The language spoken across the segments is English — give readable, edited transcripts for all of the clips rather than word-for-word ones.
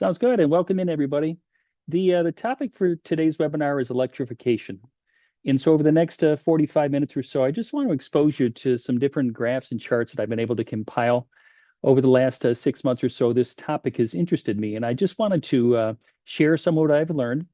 Sounds good, and welcome in everybody. The topic for today's webinar is electrification. And so over the next 45 minutes or so, I just want to expose you to some different graphs and charts that I've been able to compile over the last 6 months or so. This topic has interested me, and I just wanted to share some of what I've learned.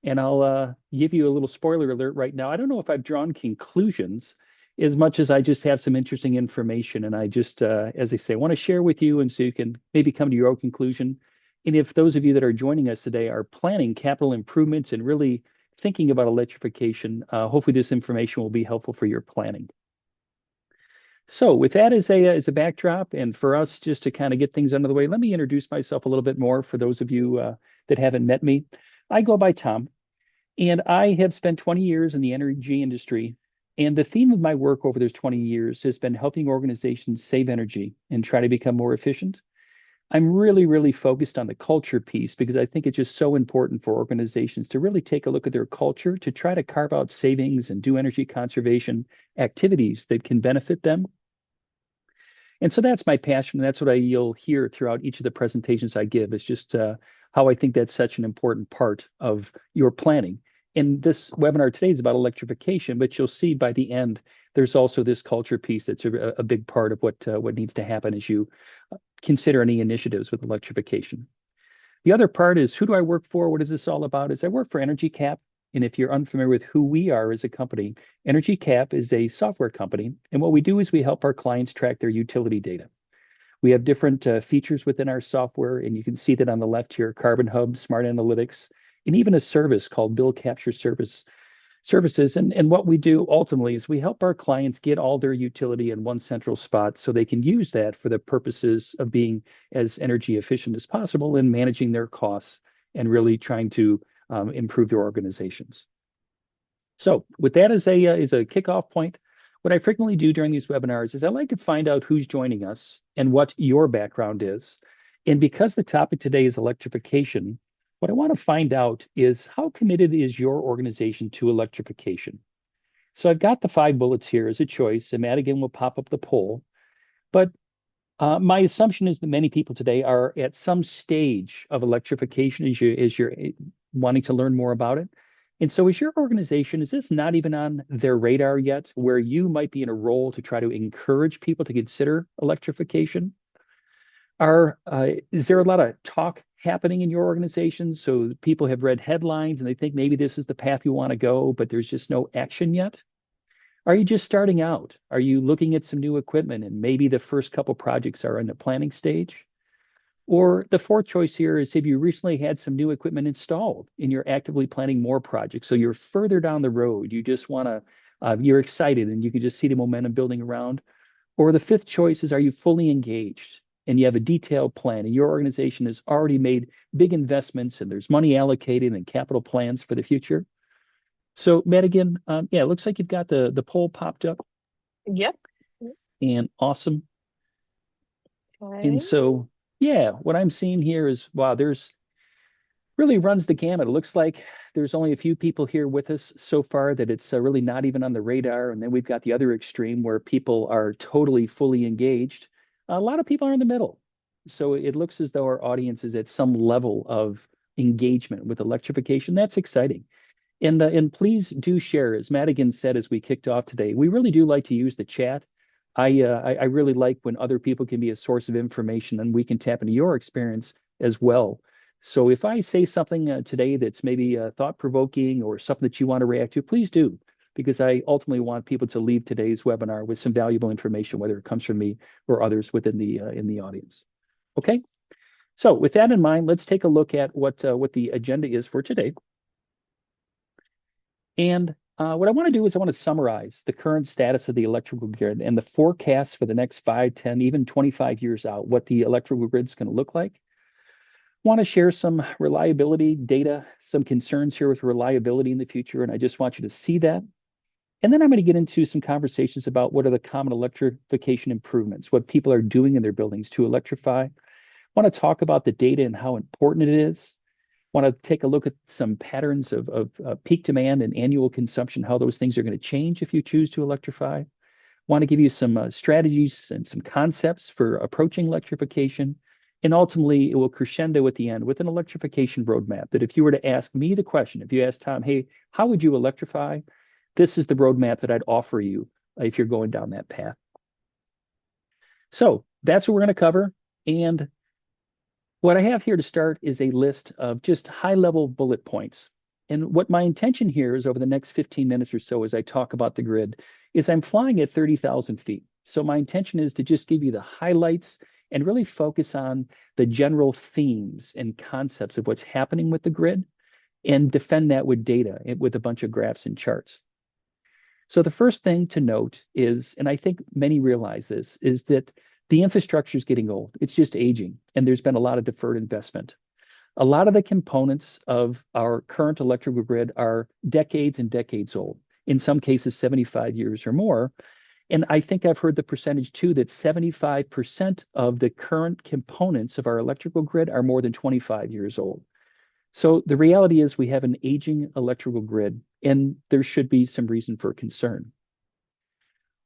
And I'll give you a little spoiler alert right now. I don't know if I've drawn conclusions as much as I just have some interesting information. And I just, as I say, want to share with you, and so you can maybe come to your own conclusion. And if those of you that are joining us today are planning capital improvements and really thinking about electrification, hopefully this information will be helpful for your planning. So with that as a backdrop, and for us just to kind of get things under the way, let me introduce myself a little bit more for those of you that haven't met me. I go by Tom, and I have spent 20 years in the energy industry. And the theme of my work over those 20 years has been helping organizations save energy and try to become more efficient. I'm really, really focused on the culture piece because I think it's just so important for organizations to really take a look at their culture to try to carve out savings and do energy conservation activities that can benefit them. And so that's my passion. And that's what you'll hear throughout each of the presentations I give. It's just how I think that's such an important part of your planning. And this webinar today is about electrification, but you'll see by the end, there's also this culture piece that's a big part of what needs to happen as you consider any initiatives with electrification. The other part is, who do I work for? What is this all about? Is I work for EnergyCAP. And if you're unfamiliar with who we are as a company, EnergyCAP is a software company. And what we do is we help our clients track their utility data. We have different features within our software, and you can see that on the left here: Carbon Hub, Smart Analytics, and even a service called Bill Capture Services. And what we do ultimately is we help our clients get all their utility in one central spot so they can use that for the purposes of being as energy efficient as possible in managing their costs and really trying to improve their organizations. So with that as a kickoff point, what I frequently do during these webinars is I like to find out who's joining us and what your background is. And because the topic today is electrification, what I want to find out is, how committed is your organization to electrification? So I've got the 5 bullets here as a choice, and Matt again will pop up the poll. But my assumption is that many people today are at some stage of electrification as you're wanting to learn more about it. And so is your organization, is this not even on their radar yet, where you might be in a role to try to encourage people to consider electrification? Is there a lot of talk happening in your organization? So people have read headlines and they think maybe this is the path you want to go, but there's just no action yet? Are you just starting out? Are you looking at some new equipment and maybe the first couple projects are in the planning stage? Or the 4th choice here is, have you recently had some new equipment installed and you're actively planning more projects? So you're further down the road. You just want to, you're excited and you can just see the momentum building around. Or the 5th choice is, are you fully engaged and you have a detailed plan and your organization has already made big investments and there's money allocated and capital plans for the future? So Matt, again, yeah, it looks like you've got the poll popped up. Yep. And awesome. Okay. And so, yeah, what I'm seeing here is, wow, there's really runs the gamut. It looks like there's only a few people here with us so far that it's really not even on the radar. And then we've got the other extreme where people are totally fully engaged. A lot of people are in the middle. So it looks as though our audience is at some level of engagement with electrification. That's exciting. And please do share, as Madigan said as we kicked off today, we really do like to use the chat. I really like when other people can be a source of information and we can tap into your experience as well. So if I say something today that's maybe thought-provoking or something that you want to react to, please do, because I ultimately want people to leave today's webinar with some valuable information, whether it comes from me or others within the in the audience. Okay, so with that in mind, let's take a look at what the agenda is for today. And what I want to do is I want to summarize the current status of the electrical grid and the forecast for the next 5, 10, even 25 years out, what the electrical grid is going to look like. Want to share some reliability data, some concerns here with reliability in the future, and I just want you to see that. And then I'm going to get into some conversations about what are the common electrification improvements, what people are doing in their buildings to electrify. Want to talk about the data and how important it is. Want to take a look at some patterns of peak demand and annual consumption, how those things are going to change if you choose to electrify. Want to give you some strategies and some concepts for approaching electrification. And ultimately, it will crescendo at the end with an electrification roadmap that if you were to ask me the question, if you ask Tom, hey, how would you electrify? This is the roadmap that I'd offer you if you're going down that path. So that's what we're going to cover. And what I have here to start is a list of just high level bullet points. And what my intention here is over the next 15 minutes or so as I talk about the grid is I'm flying at 30,000 feet. So my intention is to just give you the highlights and really focus on the general themes and concepts of what's happening with the grid and defend that with data, with a bunch of graphs and charts. So the first thing to note is, and I think many realize this, is that the infrastructure is getting old. It's just aging, and there's been a lot of deferred investment. A lot of the components of our current electrical grid are decades and decades old, in some cases 75 years or more. And I think I've heard the percentage too that 75% of the current components of our electrical grid are more than 25 years old. So the reality is we have an aging electrical grid, and there should be some reason for concern.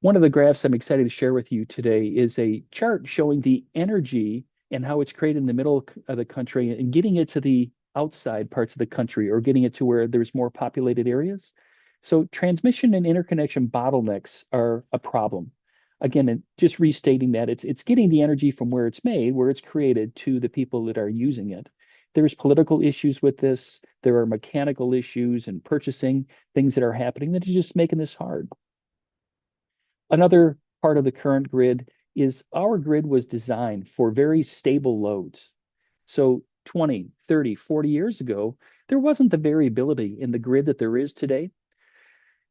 One of the graphs I'm excited to share with you today is a chart showing the energy and how it's created in the middle of the country and getting it to the outside parts of the country or getting it to where there's more populated areas. So transmission and interconnection bottlenecks are a problem. Again, just restating that it's getting the energy from where it's made, where it's created, to the people that are using it. There's political issues with this. There are mechanical issues and purchasing things that are happening that are just making this hard. Another part of the current grid is our grid was designed for very stable loads. So 20, 30, 40 years ago, there wasn't the variability in the grid that there is today.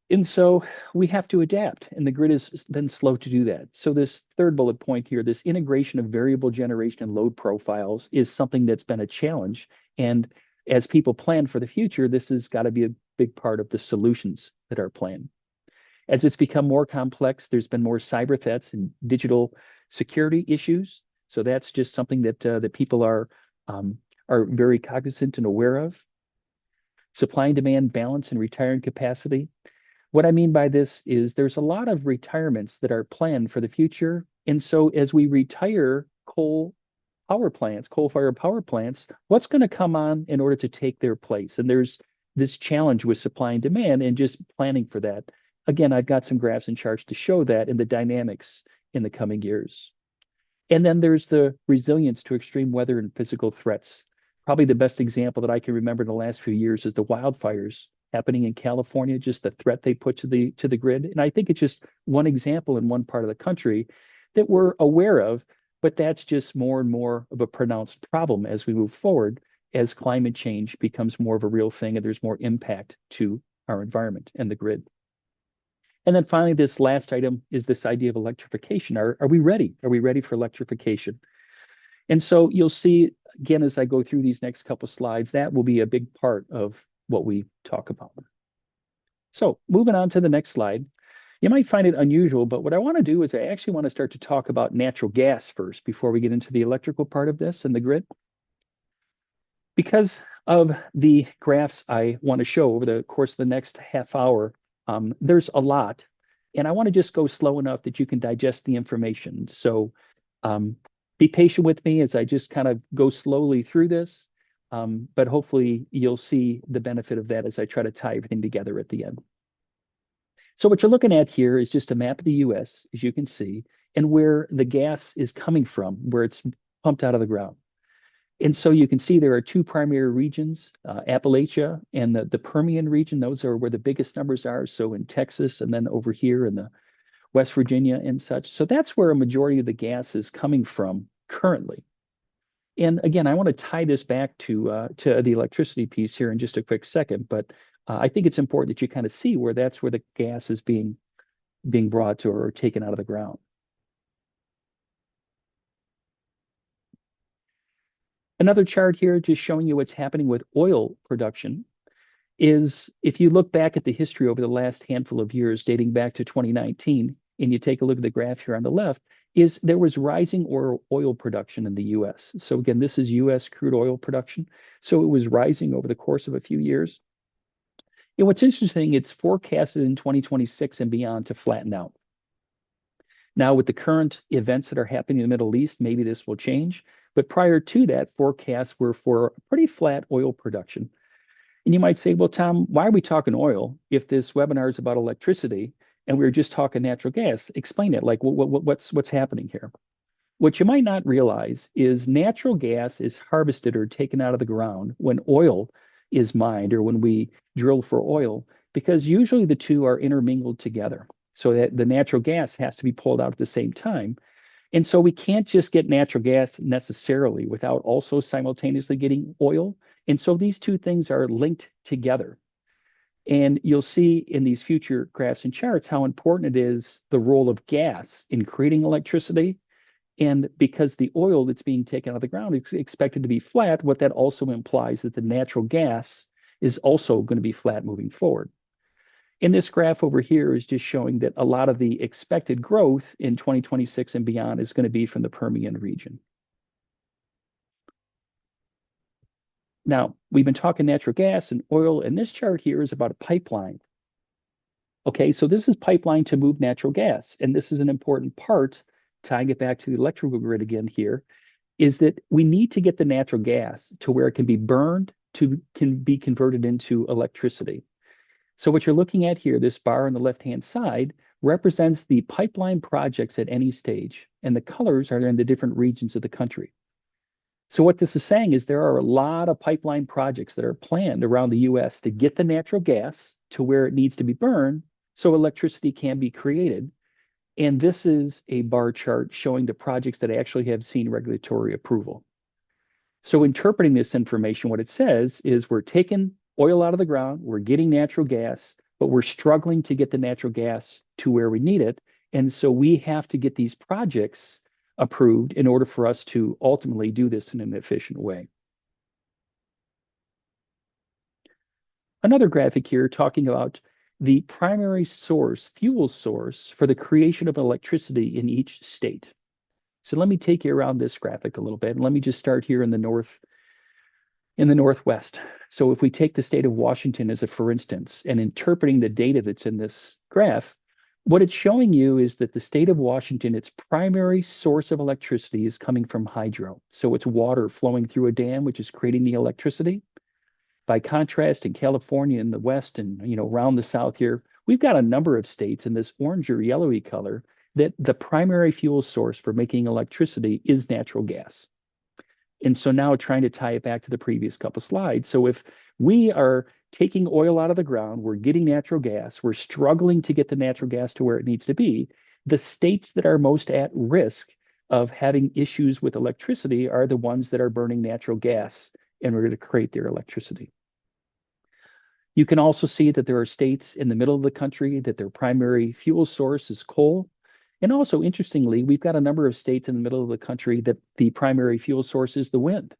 And so we have to adapt, and the grid has been slow to do that. So this third bullet point here, this integration of variable generation and load profiles is something that's been a challenge. And as people plan for the future, this has got to be a big part of the solutions that are planned. As it's become more complex, there's been more cyber threats and digital security issues. So that's just something that that people are very cognizant and aware of. Supply and demand balance and retiring capacity. What I mean by this is there's a lot of retirements that are planned for the future. And so as we retire coal-fired power plants, what's going to come on in order to take their place? And there's this challenge with supply and demand and just planning for that. Again, I've got some graphs and charts to show that in the dynamics in the coming years. And then there's the resilience to extreme weather and physical threats. Probably the best example that I can remember in the last few years is the wildfires happening in California, just the threat they put to the grid. And I think it's just one example in one part of the country that we're aware of, but that's just more and more of a pronounced problem as we move forward, as climate change becomes more of a real thing and there's more impact to our environment and the grid. And then finally, this last item is this idea of electrification. Are we ready? Are we ready for electrification? And so you'll see, again, as I go through these next couple slides, that will be a big part of what we talk about. So moving on to the next slide, you might find it unusual, but what I want to do is I actually want to start to talk about natural gas first before we get into the electrical part of this and the grid. Because of the graphs I want to show over the course of the next half hour, there's a lot, and I want to just go slow enough that you can digest the information. So be patient with me as I just kind of go slowly through this, but hopefully you'll see the benefit of that as I try to tie everything together at the end. So what you're looking at here is just a map of the US, as you can see, and where the gas is coming from, where it's pumped out of the ground. And so you can see there are two primary regions, Appalachia and the Permian region. Those are where the biggest numbers are. So in Texas and then over here in the West Virginia and such. So that's where a majority of the gas is coming from currently. And again, I want to tie this back to the electricity piece here in just a quick second, but I think it's important that you kind of see where that's where the gas is being brought to or taken out of the ground. Another chart here just showing you what's happening with oil production is if you look back at the history over the last handful of years, dating back to 2019, and you take a look at the graph here on the left, is there was rising oil production in the US. So again, this is US crude oil production. So it was rising over the course of a few years. And what's interesting, it's forecasted in 2026 and beyond to flatten out. Now, with the current events that are happening in the Middle East, maybe this will change. But prior to that, forecasts were for pretty flat oil production. And you might say, well, Tom, why are we talking oil if this webinar is about electricity and we were just talking natural gas? Explain it. Like, what's happening here? What you might not realize is natural gas is harvested or taken out of the ground when oil is mined or when we drill for oil, because usually the two are intermingled together. So that the natural gas has to be pulled out at the same time. And so we can't just get natural gas necessarily without also simultaneously getting oil. And so these two things are linked together. And you'll see in these future graphs and charts how important it is the role of gas in creating electricity. And because the oil that's being taken out of the ground is expected to be flat, what that also implies that the natural gas is also going to be flat moving forward. And this graph over here is just showing that a lot of the expected growth in 2026 and beyond is going to be from the Permian region. Now, we've been talking natural gas and oil, and this chart here is about a pipeline. Okay, so this is pipeline to move natural gas, and this is an important part, tying it back to the electrical grid again here, is that we need to get the natural gas to where it can be burned can be converted into electricity. So what you're looking at here, this bar on the left-hand side, represents the pipeline projects at any stage, and the colors are in the different regions of the country. So what this is saying is there are a lot of pipeline projects that are planned around the US to get the natural gas to where it needs to be burned so electricity can be created. And this is a bar chart showing the projects that actually have seen regulatory approval. So interpreting this information, what it says is we're taking oil out of the ground, we're getting natural gas, but we're struggling to get the natural gas to where we need it. And so we have to get these projects approved in order for us to ultimately do this in an efficient way. Another graphic here talking about the primary source, fuel source for the creation of electricity in each state. So let me take you around this graphic a little bit, and let me just start here in the Northwest. So if we take the state of Washington as a for instance, and interpreting the data that's in this graph, what it's showing you is that the state of Washington, its primary source of electricity is coming from hydro. So it's water flowing through a dam, which is creating the electricity. By contrast, in California in the West and around the South here, we've got a number of states in this orange or yellowy color that the primary fuel source for making electricity is natural gas. And so now trying to tie it back to the previous couple slides. So if we are taking oil out of the ground, we're getting natural gas, we're struggling to get the natural gas to where it needs to be, the states that are most at risk of having issues with electricity are the ones that are burning natural gas in order to create their electricity. You can also see that there are states in the middle of the country that their primary fuel source is coal. And also, interestingly, we've got a number of states in the middle of the country that the primary fuel source is the wind.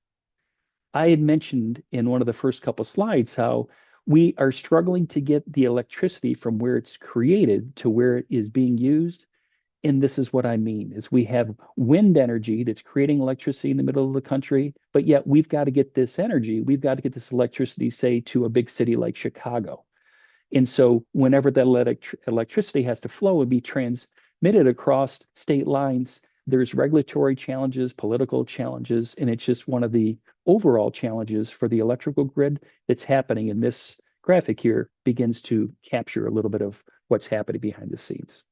I had mentioned in one of the first couple slides how we are struggling to get the electricity from where it's created to where it is being used. And this is what I mean, is we have wind energy that's creating electricity in the middle of the country, but yet we've got to get this energy, we've got to get this electricity, say, to a big city like Chicago. And so whenever that electricity has to flow and be transmitted across state lines, there's regulatory challenges, political challenges, and it's just one of the overall challenges for the electrical grid that's happening. And this graphic here begins to capture a little bit of what's happening behind the scenes.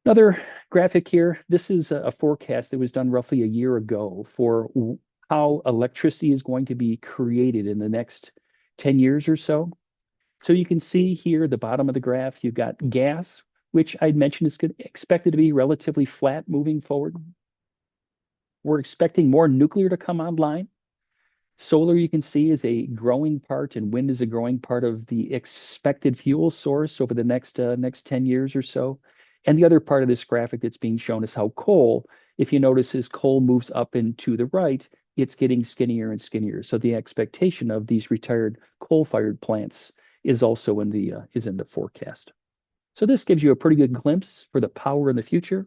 Another graphic here, this is a forecast that was done roughly a year ago for how electricity is going to be created in the next 10 years or so. So you can see here at the bottom of the graph, you've got gas, which I'd mentioned is expected to be relatively flat moving forward. We're expecting more nuclear to come online. Solar, you can see, is a growing part, and wind is a growing part of the expected fuel source over the next 10 years or so. And the other part of this graphic that's being shown is how coal, if you notice, as coal moves up and to the right, it's getting skinnier and skinnier. So the expectation of these retired coal-fired plants is also in the forecast. So this gives you a pretty good glimpse for the power in the future.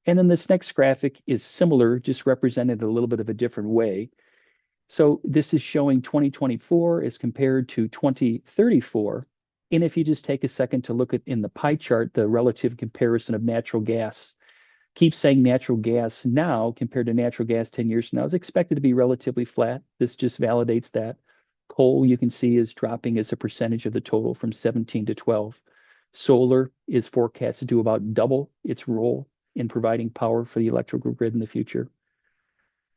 And then this next graphic is similar, just represented a little bit of a different way. So this is showing 2024 as compared to 2034. And if you just take a second to look at in the pie chart, the relative comparison of natural gas keep saying natural gas now compared to natural gas 10 years from now is expected to be relatively flat. This just validates that. Coal, you can see, is dropping as a percentage of the total from 17 to 12. Solar is forecast to do about double its role in providing power for the electrical grid in the future.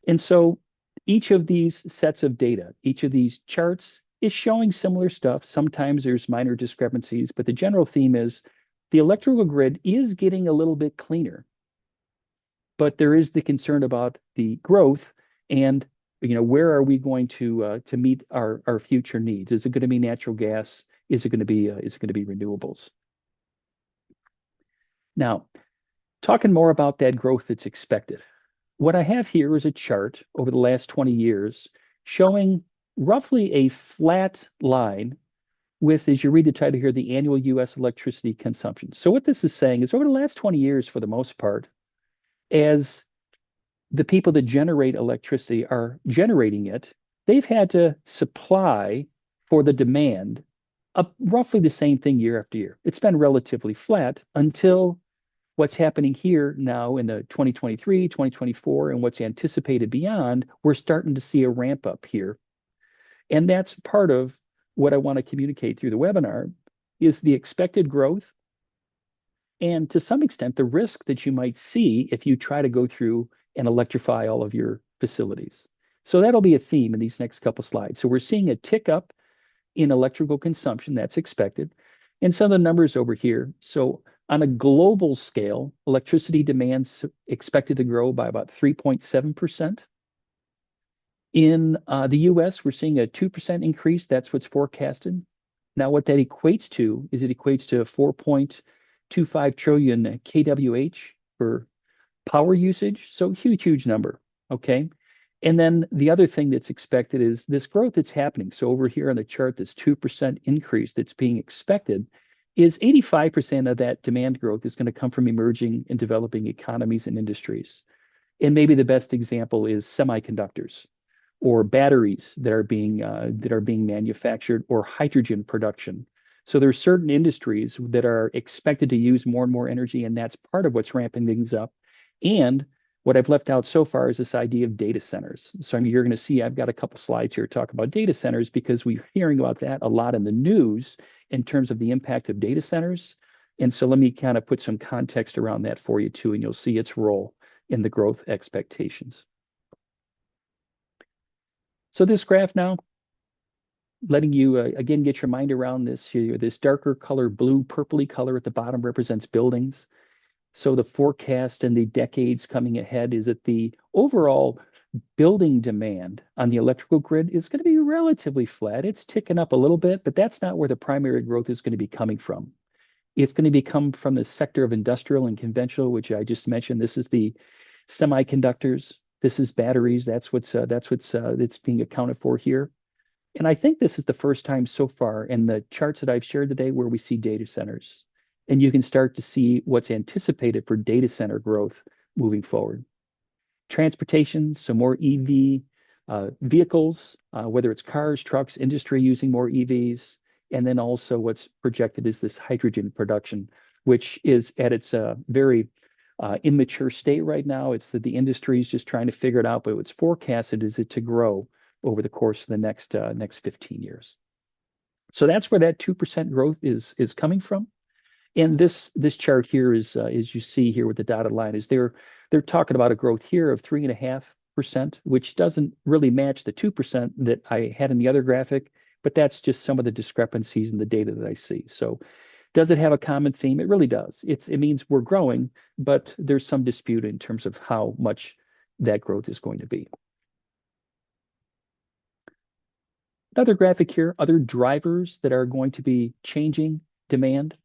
And so each of these sets of data, each of these charts is showing similar stuff. Sometimes there's minor discrepancies, but the general theme is the electrical grid is getting a little bit cleaner, but there is the concern about the growth and where are we going to meet our future needs? Is it going to be natural gas? Is it going to be renewables? Now, talking more about that growth that's expected. What I have here is a chart over the last 20 years showing roughly a flat line with, as you read the title here, the annual US electricity consumption. So what this is saying is over the last 20 years, for the most part, as the people that generate electricity are generating it, they've had to supply for the demand roughly the same thing year after year. It's been relatively flat until what's happening here now in the 2023, 2024, and what's anticipated beyond, we're starting to see a ramp up here. And that's part of what I want to communicate through the webinar is the expected growth and to some extent the risk that you might see if you try to go through and electrify all of your facilities. So that'll be a theme in these next couple slides. So we're seeing a tick up in electrical consumption that's expected. And some of the numbers over here. So on a global scale, electricity demand's expected to grow by about 3.7%. In the US, we're seeing a 2% increase. That's what's forecasted. Now, what that equates to is it equates to 4.25 trillion kWh for power usage. So huge, huge number. Okay. And then the other thing that's expected is this growth that's happening. So over here on the chart, this 2% increase that's being expected is 85% of that demand growth is going to come from emerging and developing economies and industries. And maybe the best example is semiconductors or batteries that are being manufactured or hydrogen production. So there's certain industries that are expected to use more and more energy, and that's part of what's ramping things up. And what I've left out so far is this idea of data centers. So you're going to see I've got a couple slides here to talk about data centers because we're hearing about that a lot in the news in terms of the impact of data centers. And so let me kind of put some context around that for you too, and you'll see its role in the growth expectations. So this graph now, letting you again get your mind around this here. This darker color, blue, purpley color at the bottom represents buildings. So the forecast in the decades coming ahead is that the overall building demand on the electrical grid is going to be relatively flat. It's ticking up a little bit, but that's not where the primary growth is going to be coming from. It's going to come from the sector of industrial and conventional, which I just mentioned. This is the semiconductors. This is batteries. That's what's being accounted for here. And I think this is the first time so far in the charts that I've shared today where we see data centers. And you can start to see what's anticipated for data center growth moving forward. Transportation, so more EV vehicles, whether it's cars, trucks, industry using more EVs, and then also what's projected is this hydrogen production, which is at its very immature state right now. It's that the industry is just trying to figure it out, but what's forecasted is it to grow over the course of the next 15 years. So that's where that 2% growth is coming from. And this chart here is you see here with the dotted line is they're talking about a growth here of 3.5%, which doesn't really match the 2% that I had in the other graphic, but that's just some of the discrepancies in the data that I see. So does it have a common theme? It really does. It means we're growing, but there's some dispute in terms of how much that growth is going to be. Another graphic here, other drivers that are going to be changing demand.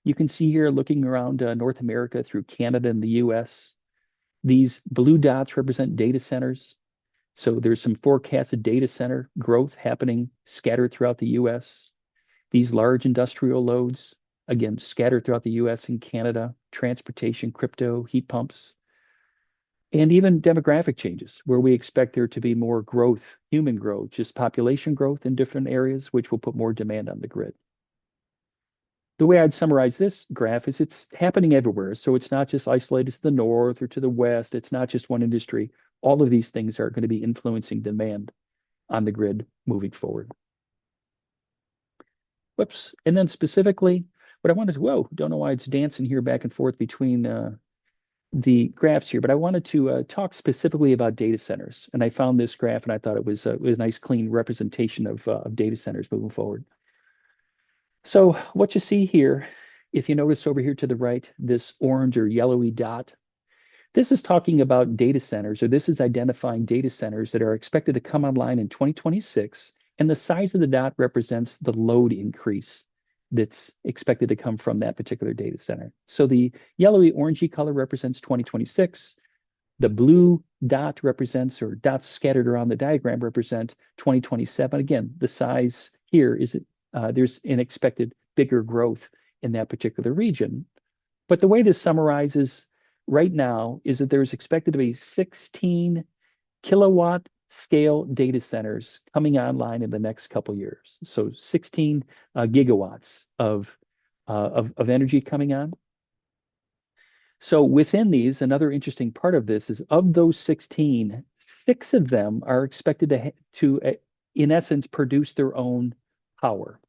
You can see here looking around North America through Canada and the US, these blue dots represent data centers. So there's some forecasted data center growth happening scattered throughout the US. These large industrial loads, again, scattered throughout the US and Canada, transportation, crypto, heat pumps, and even demographic changes where we expect there to be more growth, human growth, just population growth in different areas, which will put more demand on the grid. the way I'd summarize this graph is it's happening everywhere. So it's not just isolated to the north or to the west. It's not just one industry. All of these things are going to be influencing demand on the grid moving forward. Whoops. And then specifically, what I wanted to, whoa, don't know why it's dancing here back and forth between the graphs here, but I wanted to talk specifically about data centers. And I found this graph and I thought it was a nice, clean representation of data centers moving forward. So what you see here, if you notice over here to the right, this orange or yellowy dot, this is talking about data centers, or this is identifying data centers that are expected to come online in 2026. And the size of the dot represents the load increase that's expected to come from that particular data center. So the yellowy orangey color represents 2026. The blue dot represents, or dots scattered around the diagram represent 2027. Again, the size here is there's an expected bigger growth in that particular region. But the way this summarizes right now is that there's expected to be 16 kilowatt scale data centers coming online in the next couple years. So 16 gigawatts of energy coming on. So within these, another interesting part of this is of those 16, 6 of them are expected to in essence, produce their own power.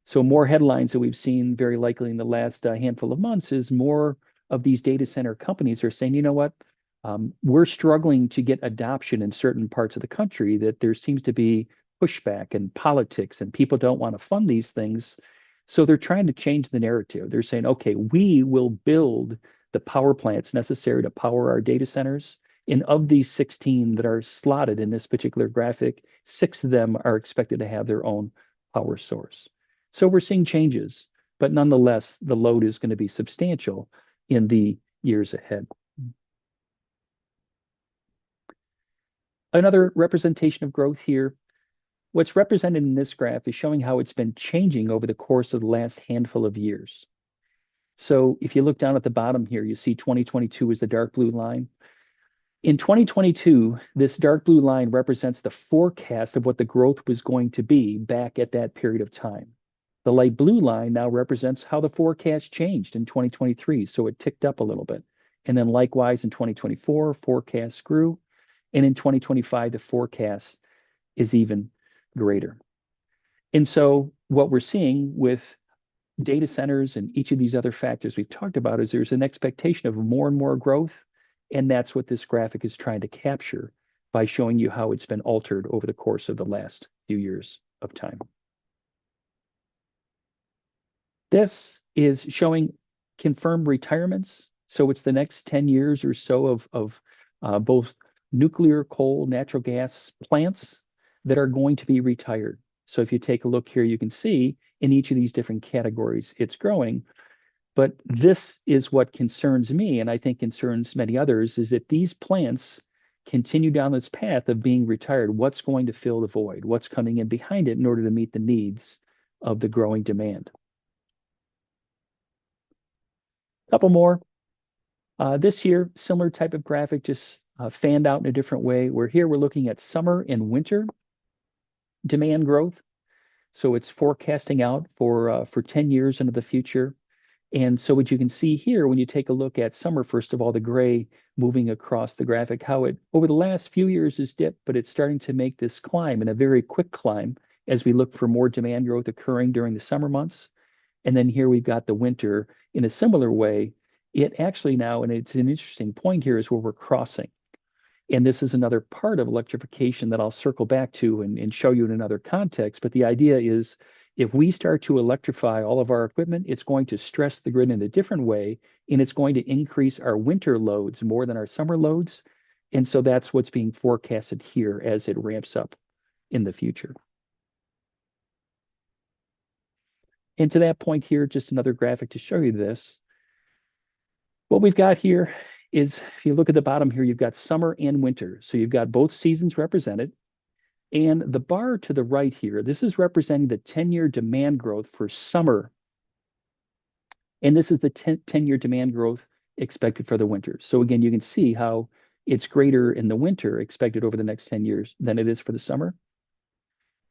So more headlines that we've seen very likely in the last handful of months is more of these data center companies are saying, you know what, we're struggling to get adoption in certain parts of the country, that there seems to be pushback and politics and people don't want to fund these things. So they're trying to change the narrative. They're saying, okay, we will build the power plants necessary to power our data centers. And of these 16 that are slotted in this particular graphic, 6 of them are expected to have their own power source. So we're seeing changes, but nonetheless, the load is going to be substantial in the years ahead. Another representation of growth here. What's represented in this graph is showing how it's been changing over the course of the last handful of years. So if you look down at the bottom here, you see 2022 is the dark blue line. In 2022, this dark blue line represents the forecast of what the growth was going to be back at that period of time. The light blue line now represents how the forecast changed in 2023, so it ticked up a little bit. And then likewise in 2024, forecasts grew. And in 2025, the forecast is even greater. And so what we're seeing with data centers and each of these other factors we've talked about is there's an expectation of more and more growth. And that's what this graphic is trying to capture by showing you how it's been altered over the course of the last few years of time. This is showing confirmed retirements. So it's the next 10 years or so of both nuclear, coal, natural gas plants that are going to be retired. So if you take a look here, you can see in each of these different categories, it's growing. But this is what concerns me, and I think concerns many others, is that these plants continue down this path of being retired. What's going to fill the void? What's coming in behind it in order to meet the needs of the growing demand? Couple more. This here, similar type of graphic, just fanned out in a different way, where here we're looking at summer and winter demand growth. So it's forecasting out for 10 years into the future. And so what you can see here, when you take a look at summer, first of all, the gray moving across the graphic, how it over the last few years has dipped, but it's starting to make this climb, and a very quick climb, as we look for more demand growth occurring during the summer months. And then here we've got the winter in a similar way. It actually now, and it's an interesting point here, is where we're crossing. And this is another part of electrification that I'll circle back to and show you in another context. But the idea is, if we start to electrify all of our equipment, it's going to stress the grid in a different way, and it's going to increase our winter loads more than our summer loads. And so that's what's being forecasted here as it ramps up in the future. And to that point here, just another graphic to show you this. What we've got here is, if you look at the bottom here, you've got summer and winter. So you've got both seasons represented. And the bar to the right here, this is representing the 10-year demand growth for summer. And this is the 10-year demand growth expected for the winter. So again, you can see how it's greater in the winter expected over the next 10 years than it is for the summer.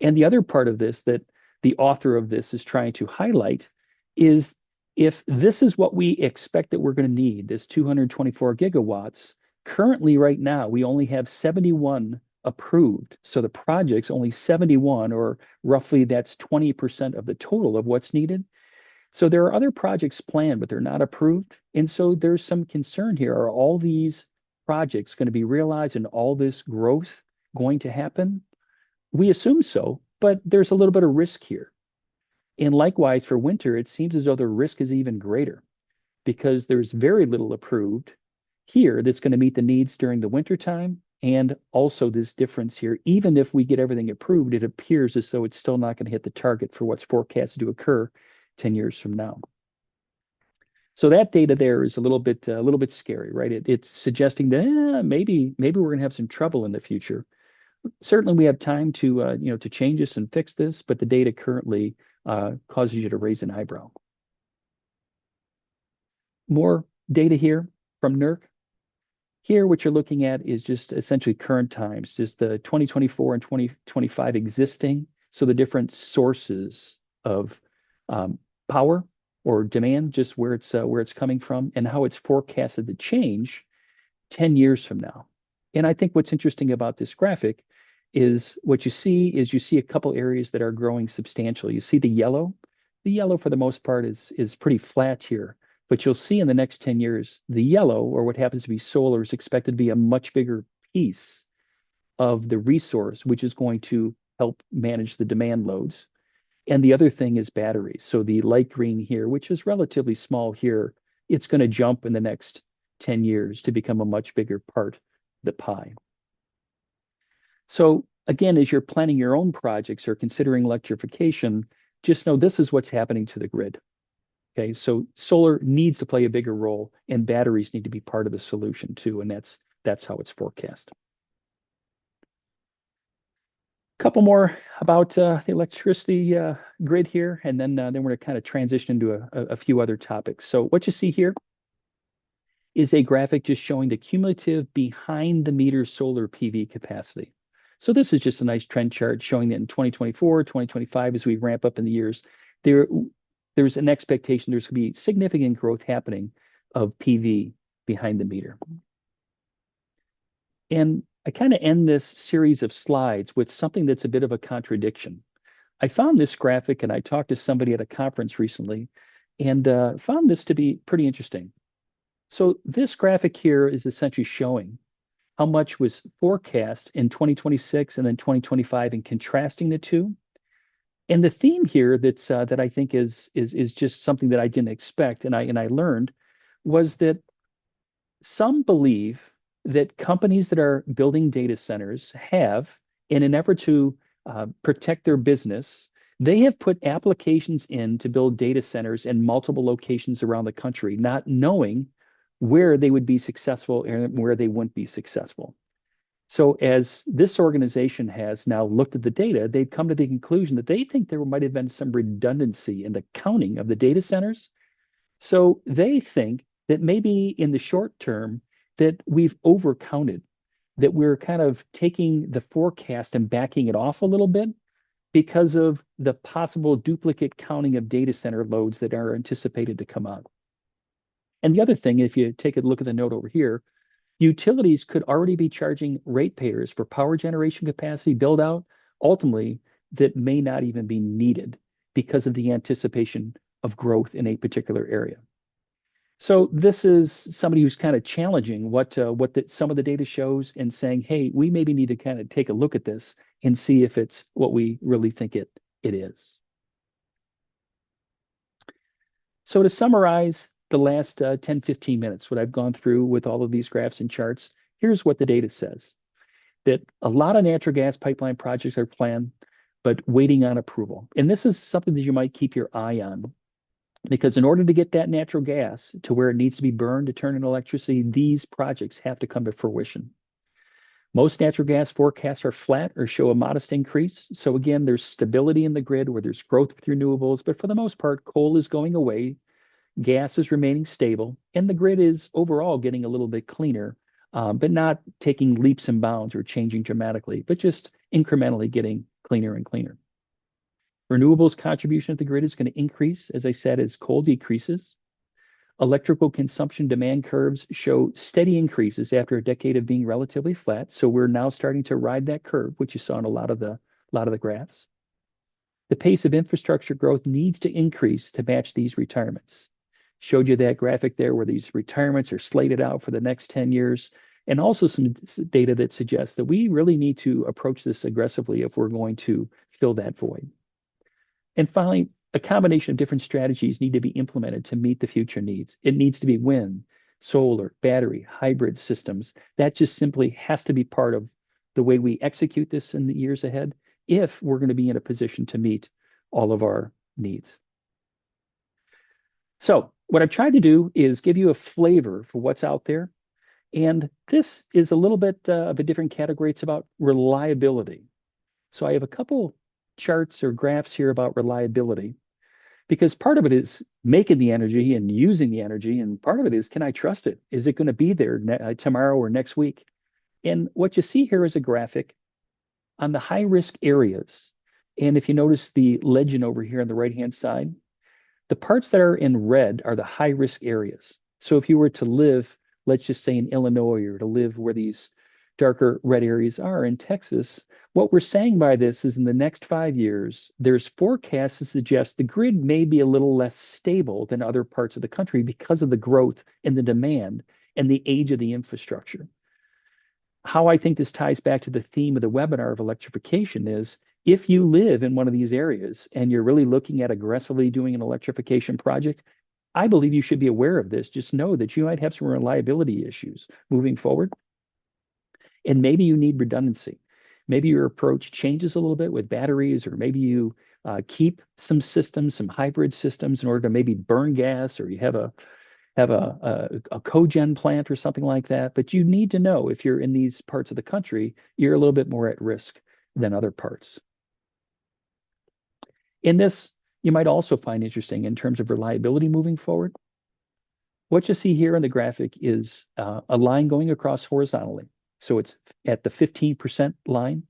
And the other part of this that the author of this is trying to highlight is if this is what we expect that we're going to need, this 224 gigawatts, currently right now, we only have 71 approved. So the project's only 71, or roughly that's 20% of the total of what's needed. So there are other projects planned, but they're not approved. And so there's some concern here. Are all these projects going to be realized and all this growth going to happen? We assume so, but there's a little bit of risk here. And likewise, for winter, it seems as though the risk is even greater because there's very little approved here that's going to meet the needs during the winter time. And also this difference here, even if we get everything approved, it appears as though it's still not going to hit the target for what's forecasted to occur 10 years from now. So that data there is a little bit scary, right? It's suggesting that maybe we're going to have some trouble in the future. Certainly, we have time to to change this and fix this, but the data currently causes you to raise an eyebrow. More data here from NERC. Here, what you're looking at is just essentially current times, just the 2024 and 2025 existing. So the different sources of power or demand, just where it's coming from, and how it's forecasted to change 10 years from now. And I think what's interesting about this graphic is what you see a couple areas that are growing substantially. You see the yellow. The yellow, for the most part, is pretty flat here. But you'll see in the next 10 years, the yellow, or what happens to be solar, is expected to be a much bigger piece of the resource, which is going to help manage the demand loads. And the other thing is batteries. So the light green here, which is relatively small here, it's going to jump in the next 10 years to become a much bigger part of the pie. So again, as you're planning your own projects or considering electrification, just know this is what's happening to the grid. Okay, so solar needs to play a bigger role, and batteries need to be part of the solution too, and that's how it's forecast. A couple more about the electricity grid here, and then we're going to kind of transition into a few other topics. So what you see here is a graphic just showing the cumulative behind the meter solar PV capacity. So this is just a nice trend chart showing that in 2024, 2025, as we ramp up in the years, there's an expectation there's going to be significant growth happening of PV behind the meter. And I kind of end this series of slides with something that's a bit of a contradiction. I found this graphic and I talked to somebody at a conference recently and found this to be pretty interesting. So this graphic here is essentially showing how much was forecast in 2026 and then 2025 and contrasting the two. And the theme here that I think is just something that I didn't expect and I learned was that some believe that companies that are building data centers have, in an effort to protect their business, they have put applications in to build data centers in multiple locations around the country, not knowing where they would be successful and where they wouldn't be successful. So as this organization has now looked at the data, they've come to the conclusion that they think there might have been some redundancy in the counting of the data centers. So they think that maybe in the short term that we've overcounted, that we're kind of taking the forecast and backing it off a little bit because of the possible duplicate counting of data center loads that are anticipated to come out. And the other thing, if you take a look at the note over here, utilities could already be charging ratepayers for power generation capacity build out, ultimately, that may not even be needed because of the anticipation of growth in a particular area. So this is somebody who's kind of challenging what some of the data shows and saying, hey, we maybe need to kind of take a look at this and see if it's what we really think it is. So to summarize the last 10, 15 minutes, what I've gone through with all of these graphs and charts, here's what the data says. That a lot of natural gas pipeline projects are planned, but waiting on approval. And this is something that you might keep your eye on, because in order to get that natural gas to where it needs to be burned to turn into electricity, these projects have to come to fruition. Most natural gas forecasts are flat or show a modest increase. So again, there's stability in the grid where there's growth with renewables, but for the most part, coal is going away, gas is remaining stable, and the grid is overall getting a little bit cleaner, but not taking leaps and bounds or changing dramatically, but just incrementally getting cleaner and cleaner. Renewables contribution to the grid is going to increase, as I said, as coal decreases. Electrical consumption demand curves show steady increases after a decade of being relatively flat. So we're now starting to ride that curve, which you saw in a lot of the graphs. The pace of infrastructure growth needs to increase to match these retirements. Showed you that graphic there where these retirements are slated out for the next 10 years, and also some data that suggests that we really need to approach this aggressively if we're going to fill that void. And finally, a combination of different strategies need to be implemented to meet the future needs. It needs to be wind, solar, battery, hybrid systems. That just simply has to be part of the way we execute this in the years ahead if we're going to be in a position to meet all of our needs. So what I've tried to do is give you a flavor for what's out there. And this is a little bit of a different category. It's about reliability. So I have a couple charts or graphs here about reliability, because part of it is making the energy and using the energy, and part of it is, can I trust it? Is it going to be there tomorrow or next week? And what you see here is a graphic on the high risk areas. And if you notice the legend over here on the right-hand side, the parts that are in red are the high risk areas. So if you were to live, let's just say in Illinois, or to live where these darker red areas are in Texas, what we're saying by this is in the next 5 years, there's forecasts to suggest the grid may be a little less stable than other parts of the country because of the growth in the demand and the age of the infrastructure. How I think this ties back to the theme of the webinar of electrification is, if you live in one of these areas and you're really looking at aggressively doing an electrification project, I believe you should be aware of this. Just know that you might have some reliability issues moving forward. And maybe you need redundancy. Maybe your approach changes a little bit with batteries, or maybe you keep some systems, some hybrid systems in order to maybe burn gas, or you have a cogen plant or something like that. But you need to know, if you're in these parts of the country, you're a little bit more at risk than other parts. In this, you might also find interesting in terms of reliability moving forward. What you see here in the graphic is a line going across horizontally. So it's at the 15% line.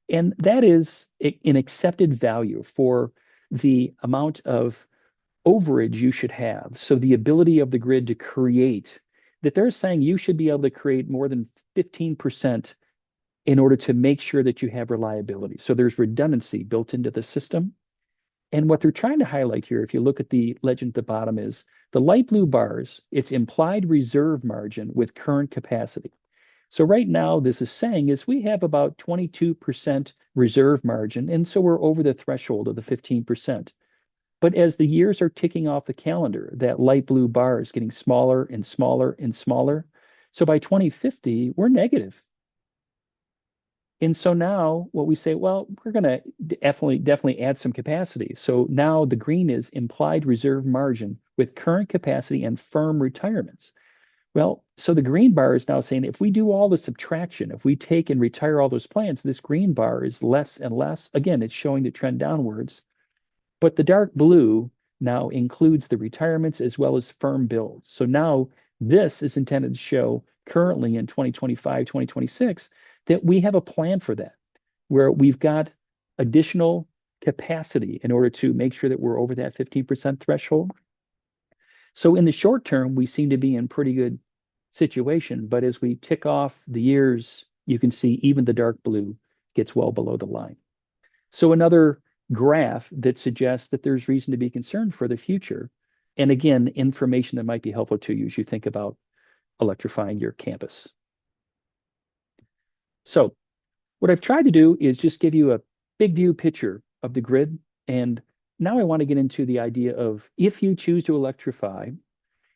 And that is an accepted value for the amount of overage you should have. So the ability of the grid to create, that they're saying you should be able to create more than 15% in order to make sure that you have reliability. So there's redundancy built into the system. And what they're trying to highlight here, if you look at the legend at the bottom, is the light blue bars, it's implied reserve margin with current capacity. So right now, this is saying is we have about 22% reserve margin, and so we're over the threshold of the 15%. But as the years are ticking off the calendar, that light blue bar is getting smaller and smaller and smaller. So by 2050, we're negative. And so now what we say, well, we're going to definitely add some capacity. So now the green is implied reserve margin with current capacity and firm retirements. Well, so the green bar is now saying if we do all the subtraction, if we take and retire all those plants, this green bar is less and less. Again, it's showing the trend downwards. But the dark blue now includes the retirements as well as firm builds. So now this is intended to show currently in 2025, 2026, that we have a plan for that, where we've got additional capacity in order to make sure that we're over that 15% threshold. So in the short term, we seem to be in pretty good situation, but as we tick off the years, you can see even the dark blue gets well below the line. So another graph that suggests that there's reason to be concerned for the future. And again, information that might be helpful to you as you think about electrifying your campus. So what I've tried to do is just give you a big view picture of the grid. And now I want to get into the idea of, if you choose to electrify,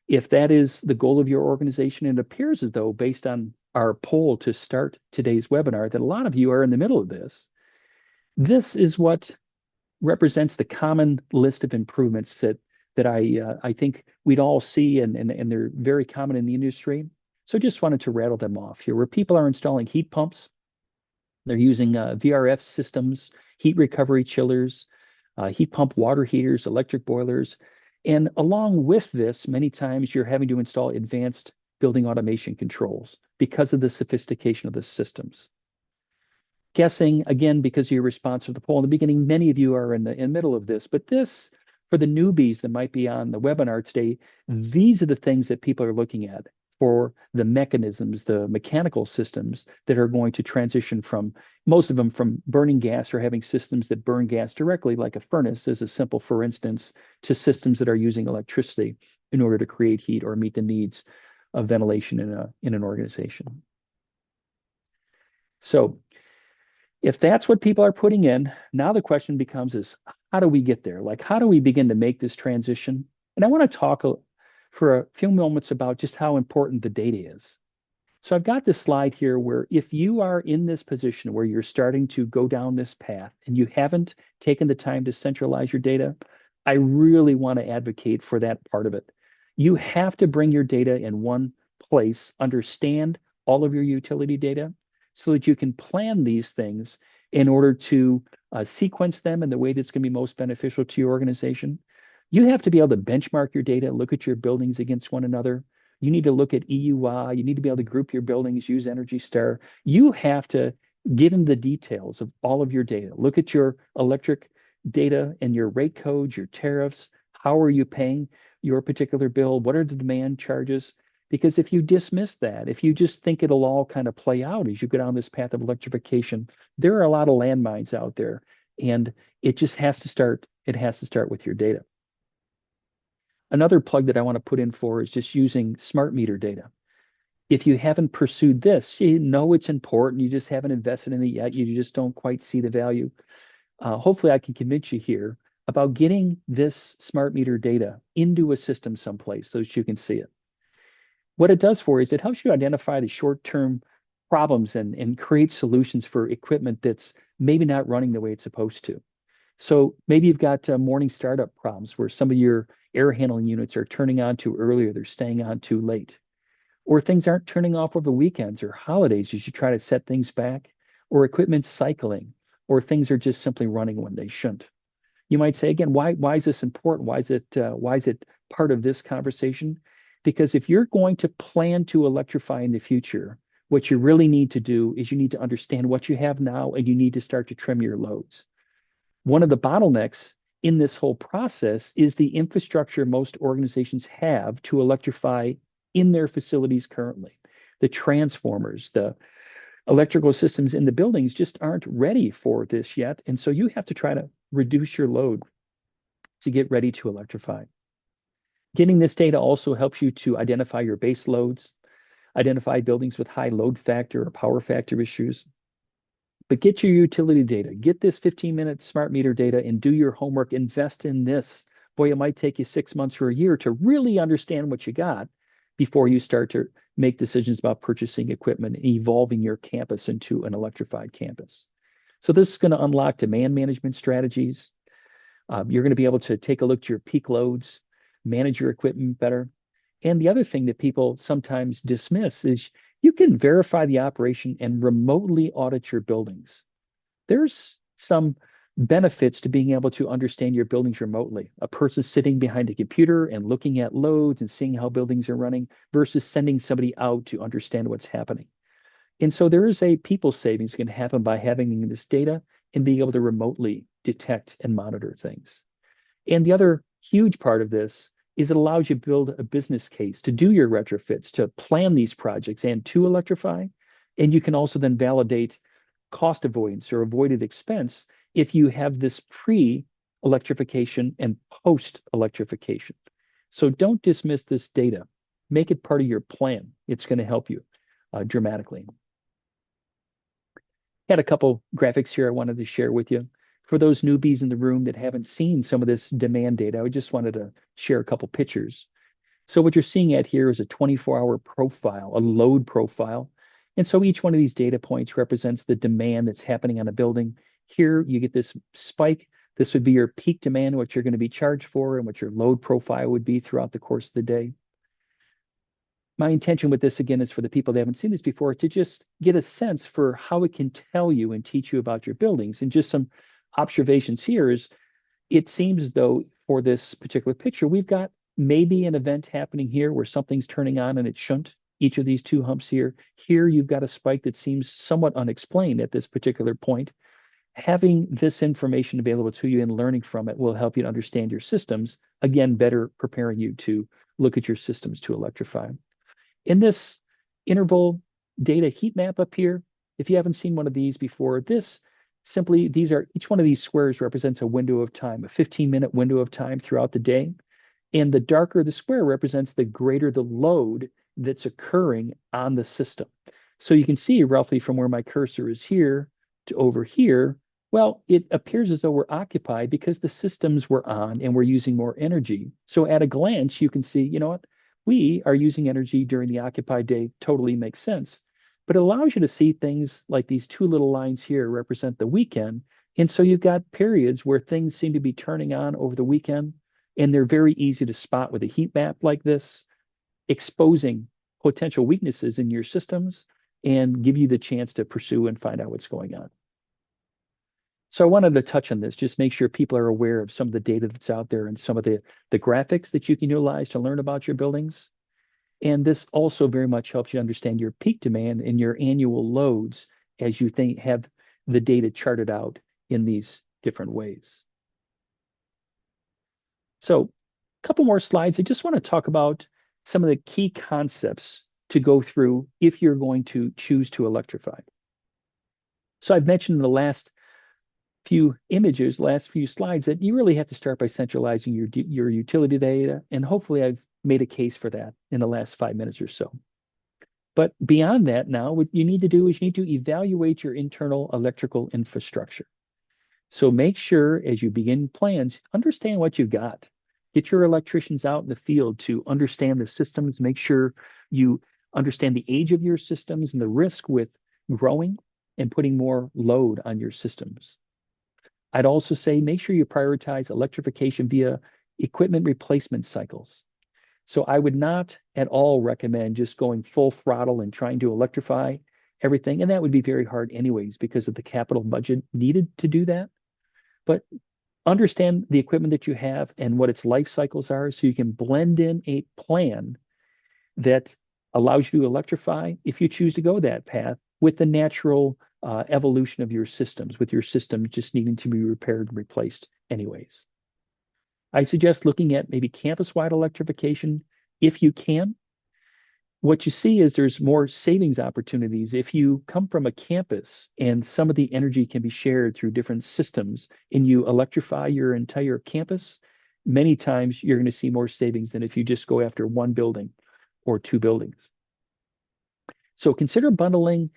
if that is the goal of your organization, it appears as though, based on our poll to start today's webinar, that a lot of you are in the middle of this. This is what represents the common list of improvements that I think we'd all see, and they're very common in the industry. So just wanted to rattle them off here, where people are installing heat pumps. They're using VRF systems, heat recovery chillers, heat pump water heaters, electric boilers. And along with this, many times you're having to install advanced building automation controls because of the sophistication of the systems. guessing, again, because of your response to the poll in the beginning, many of you are in the middle of this, but this, for the newbies that might be on the webinar today, these are the things that people are looking at for the mechanisms, the mechanical systems that are going to transition from, most of them from burning gas or having systems that burn gas directly, like a furnace as a simple for instance, to systems that are using electricity in order to create heat or meet the needs of ventilation in an organization. So if that's what people are putting in, now the question becomes is how do we get there? Like, how do we begin to make this transition? And I want to talk for a few moments about just how important the data is. So I've got this slide here where if you are in this position where you're starting to go down this path and you haven't taken the time to centralize your data, I really want to advocate for that part of it. You have to bring your data in one place, understand all of your utility data so that you can plan these things in order to sequence them in the way that's going to be most beneficial to your organization. You have to be able to benchmark your data, look at your buildings against one another. You need to look at EUI. You need to be able to group your buildings, use Energy Star. You have to get into the details of all of your data. Look at your electric data and your rate codes, your tariffs. How are you paying your particular bill? What are the demand charges? Because if you dismiss that, if you just think it'll all kind of play out as you go down this path of electrification, there are a lot of landmines out there. And it just has to start, it has to start with your data. Another plug that I want to put in for is just using smart meter data. If you haven't pursued this, you know it's important, you just haven't invested in it yet, you just don't quite see the value. Hopefully I can convince you here about getting this smart meter data into a system someplace so that you can see it. What it does for you is it helps you identify the short-term problems and create solutions for equipment that's maybe not running the way it's supposed to. So maybe you've got morning startup problems where some of your air handling units are turning on too early or they're staying on too late. Or things aren't turning off over weekends or holidays as you try to set things back, or equipment's cycling, or things are just simply running when they shouldn't. You might say again, why is this important? Why is it part of this conversation? Because if you're going to plan to electrify in the future, what you really need to do is you need to understand what you have now and you need to start to trim your loads. One of the bottlenecks in this whole process is the infrastructure most organizations have to electrify in their facilities currently. The transformers, the electrical systems in the buildings just aren't ready for this yet. And so you have to try to reduce your load to get ready to electrify. Getting this data also helps you to identify your base loads, identify buildings with high load factor or power factor issues. But get your utility data, get this 15-minute smart meter data and do your homework, invest in this. Boy, it might take you 6 months or a year to really understand what you got before you start to make decisions about purchasing equipment and evolving your campus into an electrified campus. So this is going to unlock demand management strategies. You're going to be able to take a look at your peak loads, manage your equipment better. And the other thing that people sometimes dismiss is you can verify the operation and remotely audit your buildings. There's some benefits to being able to understand your buildings remotely. A person sitting behind a computer and looking at loads and seeing how buildings are running versus sending somebody out to understand what's happening. And so there is a people savings going to happen by having this data and being able to remotely detect and monitor things. And the other huge part of this is it allows you to build a business case to do your retrofits, to plan these projects and to electrify. And you can also then validate cost avoidance or avoided expense if you have this pre-electrification and post-electrification. So don't dismiss this data. Make it part of your plan. It's going to help you dramatically. Had a couple graphics here I wanted to share with you. For those newbies in the room that haven't seen some of this demand data, I just wanted to share a couple pictures. So what you're seeing at here is a 24-hour profile, a load profile. And so each one of these data points represents the demand that's happening on a building. Here you get this spike. This would be your peak demand, what you're going to be charged for, and what your load profile would be throughout the course of the day. My intention with this, again, is for the people that haven't seen this before to just get a sense for how it can tell you and teach you about your buildings. And just some observations here is it seems as though for this particular picture, we've got maybe an event happening here where something's turning on and it shouldn't each of these two humps here. Here you've got a spike that seems somewhat unexplained at this particular point. Having this information available to you and learning from it will help you to understand your systems, again, better preparing you to look at your systems to electrify. In this interval data heat map up here, if you haven't seen one of these before, each one of these squares represents a window of time, a 15-minute window of time throughout the day. And the darker the square represents, the greater the load that's occurring on the system. So you can see roughly from where my cursor is here to over here, well, it appears as though we're occupied because the systems were on and we're using more energy. So at a glance, you can see, you know what? We are using energy during the occupied day, totally makes sense. But it allows you to see things like these two little lines here represent the weekend. And so you've got periods where things seem to be turning on over the weekend, and they're very easy to spot with a heat map like this, exposing potential weaknesses in your systems and give you the chance to pursue and find out what's going on. So I wanted to touch on this, just make sure people are aware of some of the data that's out there and some of the graphics that you can utilize to learn about your buildings. And this also very much helps you understand your peak demand and your annual loads as you have the data charted out in these different ways. So a couple more slides. I just want to talk about some of the key concepts to go through if you're going to choose to electrify. So I've mentioned in the last few images, last few slides, that you really have to start by centralizing your utility data. And hopefully I've made a case for that in the last 5 minutes or so. But beyond that now, what you need to do is you need to evaluate your internal electrical infrastructure. So make sure as you begin plans, understand what you've got. Get your electricians out in the field to understand the systems, make sure you understand the age of your systems and the risk with growing and putting more load on your systems. I'd also say make sure you prioritize electrification via equipment replacement cycles. So I would not at all recommend just going full throttle and trying to electrify everything. And that would be very hard anyways because of the capital budget needed to do that. But understand the equipment that you have and what its life cycles are so you can blend in a plan that allows you to electrify if you choose to go that path with the natural evolution of your systems, with your system just needing to be repaired and replaced anyways. I suggest looking at maybe campus-wide electrification if you can. What you see is there's more savings opportunities if you come from a campus and some of the energy can be shared through different systems and you electrify your entire campus. Many times you're going to see more savings than if you just go after one building or two buildings. So consider bundling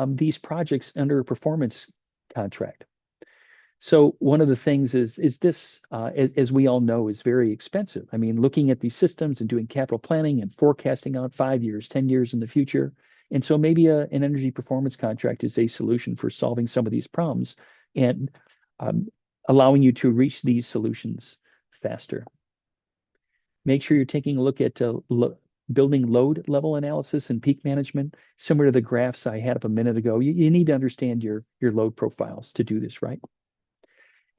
these projects under a performance contract. So one of the things is this, as we all know, is very expensive. I mean, looking at these systems and doing capital planning and forecasting out 5 years, 10 years in the future. And so maybe an energy performance contract is a solution for solving some of these problems and allowing you to reach these solutions faster. Make sure you're taking a look at building load level analysis and peak management, similar to the graphs I had up a minute ago. You need to understand your load profiles to do this right.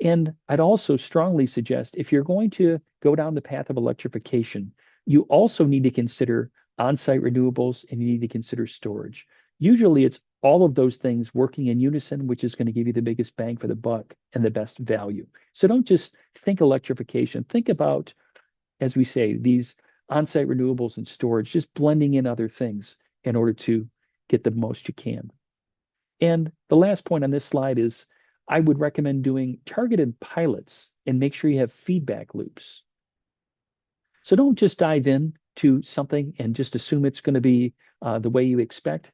And I'd also strongly suggest if you're going to go down the path of electrification, you also need to consider on-site renewables and you need to consider storage. Usually it's all of those things working in unison, which is going to give you the biggest bang for the buck and the best value. So don't just think electrification, think about, as we say, these on-site renewables and storage, just blending in other things in order to get the most you can. And the last point on this slide is I would recommend doing targeted pilots and make sure you have feedback loops. So don't just dive in to something and just assume it's going to be the way you expect.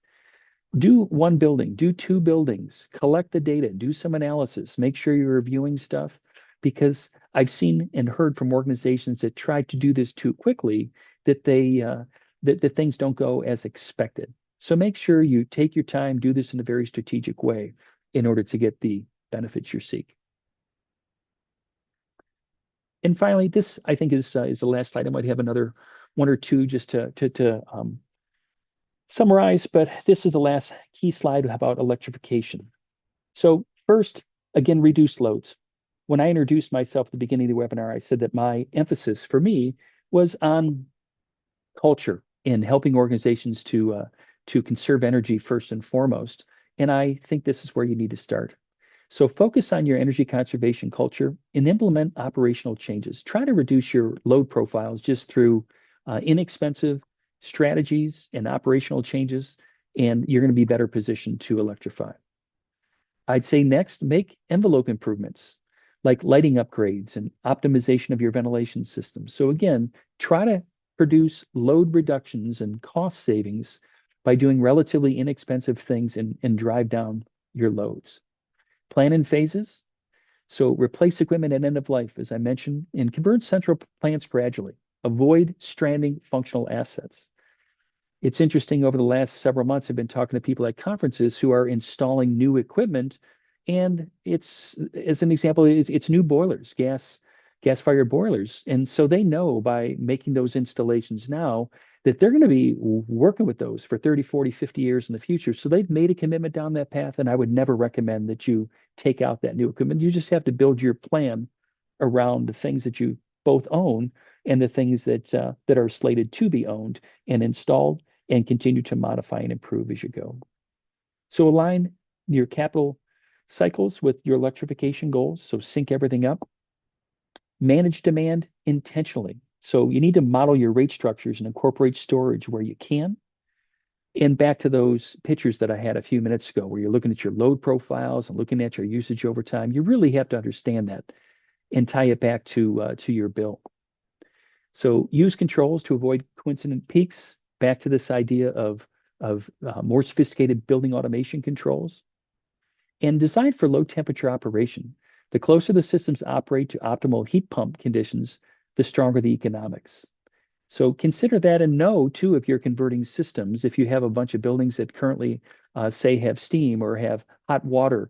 Do one building, do two buildings, collect the data, do some analysis, make sure you're reviewing stuff, because I've seen and heard from organizations that tried to do this too quickly that that things don't go as expected. So make sure you take your time, do this in a very strategic way in order to get the benefits you seek. And finally, this I think is the last slide. I might have another one or two just to summarize, but this is the last key slide about electrification. So first, again, reduce loads. When I introduced myself at the beginning of the webinar, I said that my emphasis for me was on culture in helping organizations to conserve energy first and foremost. And I think this is where you need to start. So focus on your energy conservation culture and implement operational changes. Try to reduce your load profiles just through inexpensive strategies and operational changes, and you're going to be better positioned to electrify. I'd say next, make envelope improvements like lighting upgrades and optimization of your ventilation system. So again, try to produce load reductions and cost savings by doing relatively inexpensive things and drive down your loads. Plan in phases. So replace equipment at end of life, as I mentioned, and convert central plants gradually. Avoid stranding functional assets. It's interesting over the last several months, I've been talking to people at conferences who are installing new equipment. And it's, as an example, it's new boilers, gas-fired boilers. And so they know by making those installations now that they're going to be working with those for 30, 40, 50 years in the future. So they've made a commitment down that path. And I would never recommend that you take out that new equipment. You just have to build your plan around the things that you both own and the things that are slated to be owned and installed, and continue to modify and improve as you go. So align your capital cycles with your electrification goals. So sync everything up. Manage demand intentionally. So you need to model your rate structures and incorporate storage where you can. And back to those pictures that I had a few minutes ago, where you're looking at your load profiles and looking at your usage over time, you really have to understand that and tie it back to your bill. So use controls to avoid coincident peaks. Back to this idea of more sophisticated building automation controls, and designed for low temperature operation. The closer the systems operate to optimal heat pump conditions, the stronger the economics. So consider that, and know too, if you're converting systems, if you have a bunch of buildings that currently say have steam or have hot water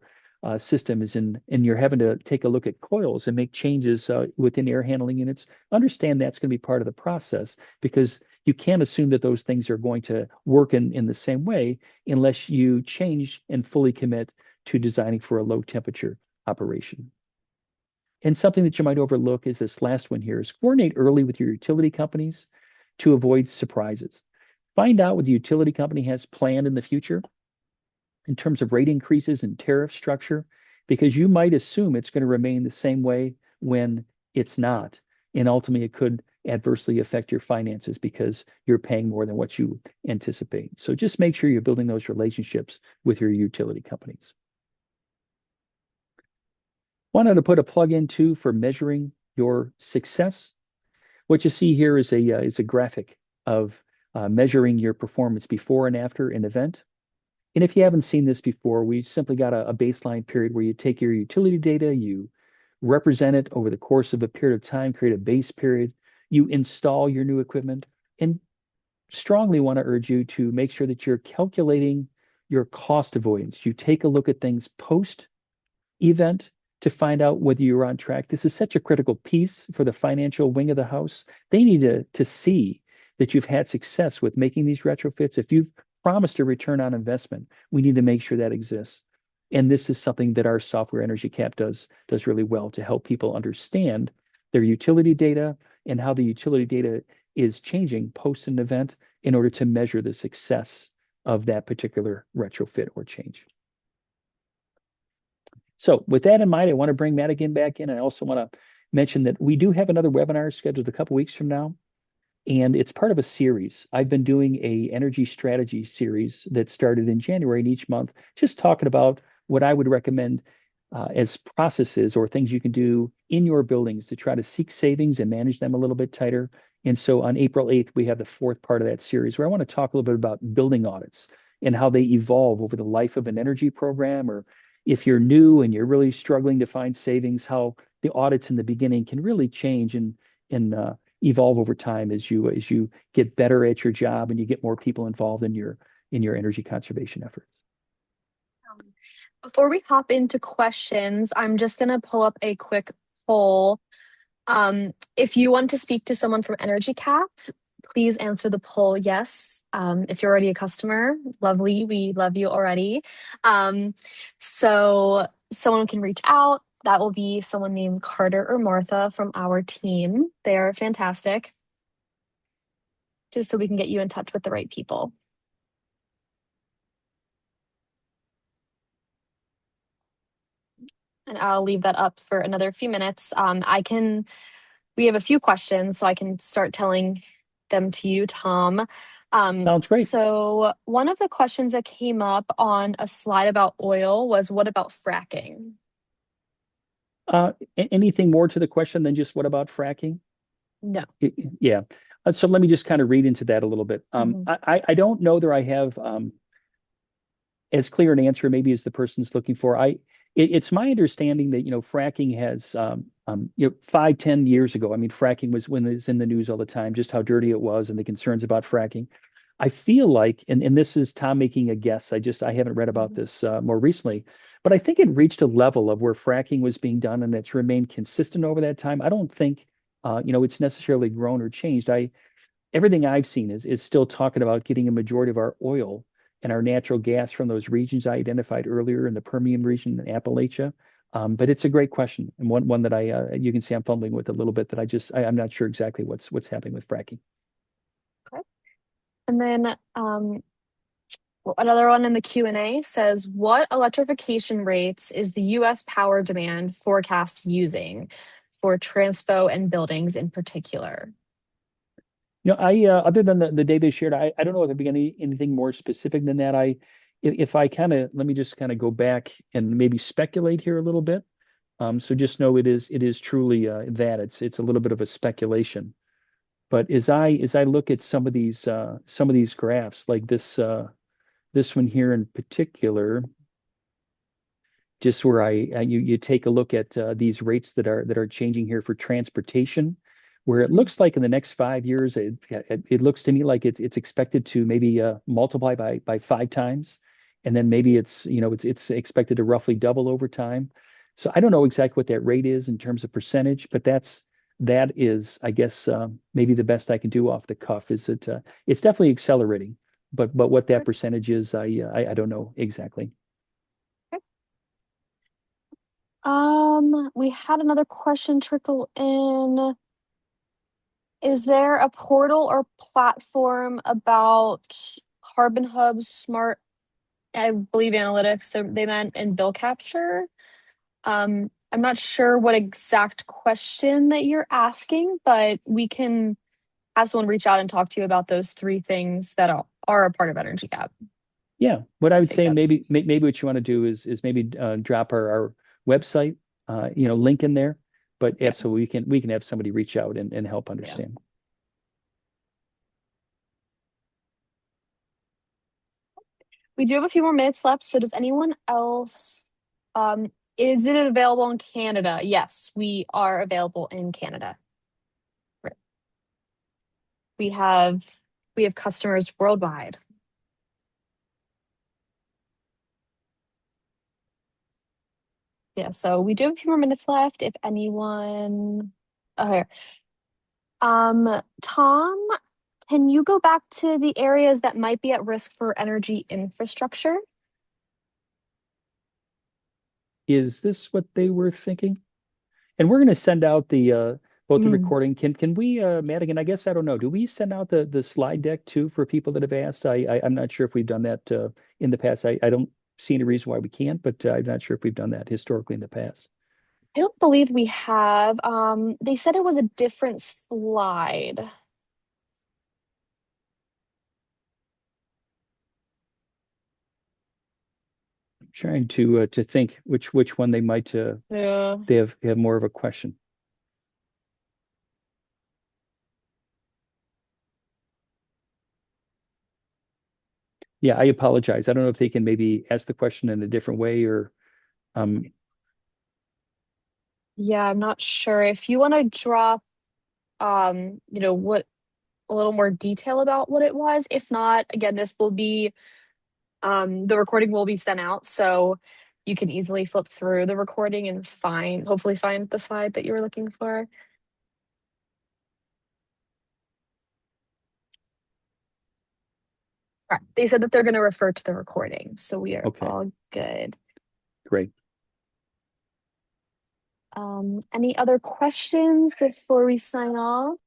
systems, and you're having to take a look at coils and make changes within air handling units, understand that's going to be part of the process, because you can't assume that those things are going to work in the same way unless you change and fully commit to designing for a low temperature operation. And something that you might overlook is this last one here: is coordinate early with your utility companies to avoid surprises. Find out what the utility company has planned in the future in terms of rate increases and tariff structure, because you might assume it's going to remain the same way when it's not. And ultimately, it could adversely affect your finances because you're paying more than what you anticipate. So just make sure you're building those relationships with your utility companies. Wanted to put a plug in too for measuring your success. What you see here is a graphic of measuring your performance before and after an event. And if you haven't seen this before, we simply got a baseline period where you take your utility data, you represent it over the course of a period of time, create a base period, you install your new equipment, and strongly want to urge you to make sure that you're calculating your cost avoidance. You take a look at things post event to find out whether you're on track. This is such a critical piece for the financial wing of the house. They need to see that you've had success with making these retrofits. If you've promised a return on investment, we need to make sure that exists. And this is something that our software EnergyCAP does really well to help people understand their utility data and how the utility data is changing post an event in order to measure the success of that particular retrofit or change. So with that in mind, I want to bring Matt again back in. I also want to mention that we do have another webinar scheduled a couple weeks from now, and it's part of a series. I've been doing a energy strategy series that started in January, and each month just talking about what I would recommend as processes or things you can do in your buildings to try to seek savings and manage them a little bit tighter. And so on April 8th, we have the fourth part of that series where I want to talk a little bit about building audits and how they evolve over the life of an energy program, or if you're new and you're really struggling to find savings, how the audits in the beginning can really change and evolve over time as you get better at your job and you get more people involved in your energy conservation efforts. Before we hop into questions, I'm just going to pull up a quick poll. If you want to speak to someone from EnergyCAP, please answer the poll yes. If you're already a customer, lovely, we love you already. So someone can reach out. That will be someone named Carter or Martha from our team. They are fantastic. just so we can get you in touch with the right people. And I'll leave that up for another few minutes. We have a few questions, so I can start telling them to you, Tom. Sounds great. So one of the questions that came up on a slide about oil was, what about fracking? Anything more to the question than just what about fracking? No. Yeah. So let me just kind of read into that a little bit. Mhm. I don't know that I have as clear an answer maybe as the person's looking for. It's my understanding that fracking has 5, 10 years ago. I mean, fracking was when it's in the news all the time, just how dirty it was and the concerns about fracking. I feel like, and this is Tom making a guess. I haven't read about Mhm. this more recently, but I think it reached a level of where fracking was being done and it's remained consistent over that time. I don't think it's necessarily grown or changed. Everything I've seen is still talking about getting a majority of our oil and our natural gas from those regions I identified earlier in the Permian region and Appalachia. But it's a great question and one that you can see I'm fumbling with a little bit that I'm not sure exactly what's happening with fracking. Okay. And then another one in the Q&A says, what electrification rates is the US power demand forecast using for transpo and buildings in particular? I other than the data they shared, I don't know if there'd be anything more specific than that. If I kind of let me just kind of go back and maybe speculate here a little bit. So just know it is truly that it's a little bit of a speculation. But as I look at some of these graphs, like this one here in particular, just where you take a look at these rates that are changing here for transportation, where it Mhm. looks like in the next 5 years, it looks to me like it's expected to maybe multiply by 5 times, and then maybe it's expected to roughly double over time. So I don't know exactly what that rate is in terms of percentage, but that is, I guess, maybe the best I can do off the cuff is it's definitely accelerating, but what that Okay. percentage is, I don't know exactly. We had another question trickle in. Is there a portal or platform about Carbon Hub's smart, I believe, analytics they meant, and bill capture? I'm not sure what exact question that you're asking, but we can have someone reach out and talk to you about those three things that are a part of EnergyCAP. Yeah, what I I would think say that's maybe what you want to do is maybe drop our website link in there, but yeah, absolutely we can have somebody reach out and help yeah. understand. We do have a few more minutes left, so does anyone else is it available in Canada? Yes, we are available in Canada. Right. We have we have customers worldwide. Yeah, so we do have a few more minutes left. If anyone, okay. Tom, can you go back to the areas that might be at risk for energy infrastructure? Is this what they were thinking? And we're going to send out the both the Mm. recording. Can we, Madigan? I guess I don't know. Do we send out the slide deck too for people that have asked? I'm not sure if we've done that in the past. I don't see any reason why we can't, but I'm not sure if we've done that historically in the past. I don't believe we have. They said it was a different slide. Trying to think which one they might Yeah. they have more of a question. Yeah, I apologize. I don't know if they can maybe ask the question in a different way or um Yeah, I'm not sure. If you want to drop what a little more detail about what it was. If not, again, this will be the recording will be sent out, so you can easily flip through the recording and hopefully find the slide that you were looking for. All right. They said that they're going to refer to the recording, so we are okay, all good. great. Any other questions before we sign off?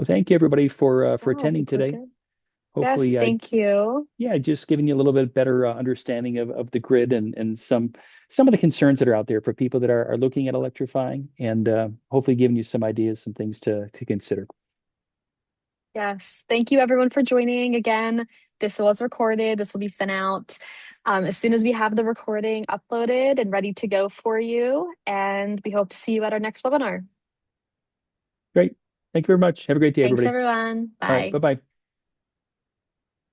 Well, thank you everybody for Oh, attending we're today. good. Yes, Hopefully, thank you. yeah, just giving you a little bit better understanding of the grid and some of the concerns that are out there for people that are looking at electrifying, and hopefully giving you some ideas, some things to consider. Yes, thank you everyone for joining again. This was recorded. This will be sent out as soon as we have the recording uploaded and ready to go for you. And we hope to see you at our next webinar. Great. Thank you very much. Have a great day, Thanks, everybody. everyone. All right. Bye. Bye-bye.